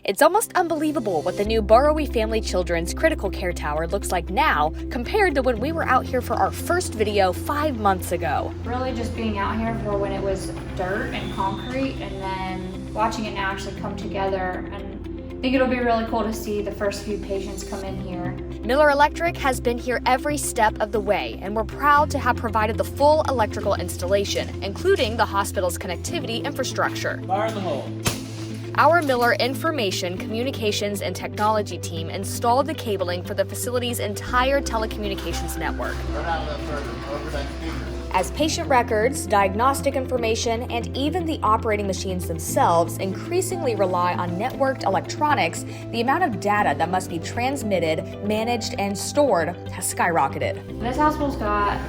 It's almost unbelievable what the new Borowy Family Children's Critical Care Tower looks like now compared to when we were out here for our first video 5 months ago. Really just being out here for when it was dirt and concrete, and then watching it now actually come together, and I think it'll be really cool to see the first few patients come in here. Miller Electric has been here every step of the way, and we're proud to have provided the full electrical installation, including the hospital's connectivity infrastructure. Fire in the hole. Our Miller Information, Communications, and Technology team installed the cabling for the facility's entire telecommunications network. As patient records, diagnostic information, and even the operating machines themselves increasingly rely on networked electronics, the amount of data that must be transmitted, managed, and stored has skyrocketed. This hospital's got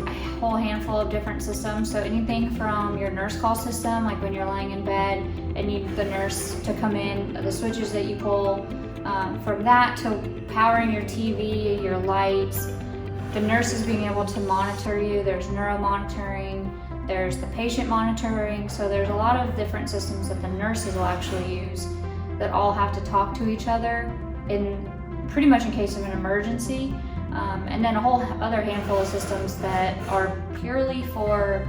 a whole handful of different systems, so anything from your nurse call system, like when you're laying in bed and need the nurse to come in, the switches that you pull, from that to powering your TV, your lights, the nurses being able to monitor you. There's neuro monitoring, there's the patient monitoring, so there's a lot of different systems that the nurses will actually use that all have to talk to each other in pretty much in case of an emergency. And then a whole other handful of systems that are purely for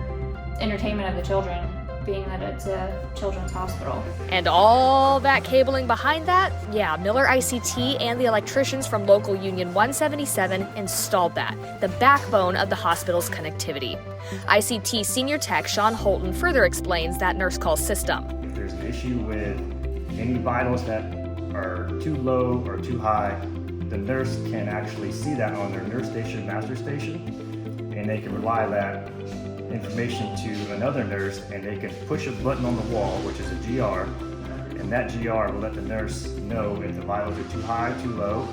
entertainment of the children, being that it's a children's hospital. And all that cabling behind that? Yeah, Miller ICT and the electricians from local Union 177 installed that, the backbone of the hospital's connectivity. ICT Senior Tech Sean Holton further explains that nurse call system. If there's an issue with any vitals that are too low or too high, the nurse can actually see that on their nurse station, master station, and they can relay that information to another nurse, and they can push a button on the wall, which is a GR, and that GR will let the nurse know if the vitals are too high, too low,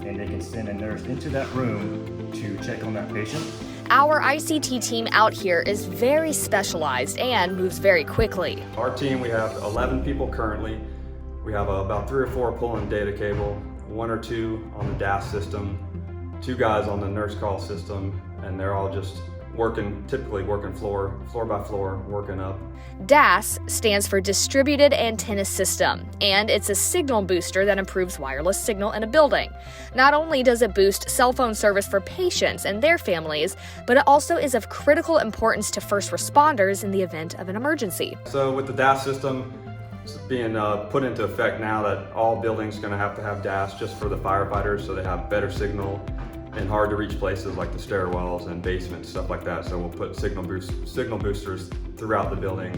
and they can send a nurse into that room to check on that patient. Our ICT team out here is very specialized and moves very quickly. Our team, we have 11 people currently. We have about 3 or 4 pulling data cable, 1 or 2 on the DAS system, 2 guys on the nurse call system, and they're all just typically working floor by floor, working up. DAS stands for Distributed Antenna System, and it's a signal booster that improves wireless signal in a building. Not only does it boost cell phone service for patients and their families, but it also is of critical importance to first responders in the event of an emergency. So with the DAS system being put into effect now, that all buildings are going to have DAS just for the firefighters, so they have better signal in hard to reach places like the stairwells and basements, stuff like that. So we'll put signal boosters throughout the building,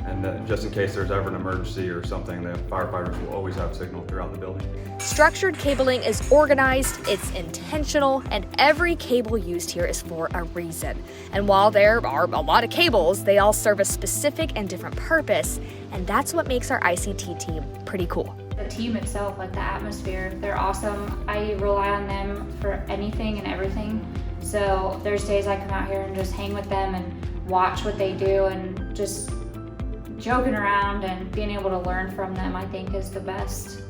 and that just in case there's ever an emergency or something, the firefighters will always have signal throughout the building. Structured cabling is organized, it's intentional, and every cable used here is for a reason. And while there are a lot of cables, they all serve a specific and different purpose, and that's what makes our ICT team pretty cool. The team itself, like the atmosphere, they're awesome. I rely on them for anything and everything. So there's days I come out here and just hang with them and watch what they do, and just joking around and being able to learn from them, I think, is the best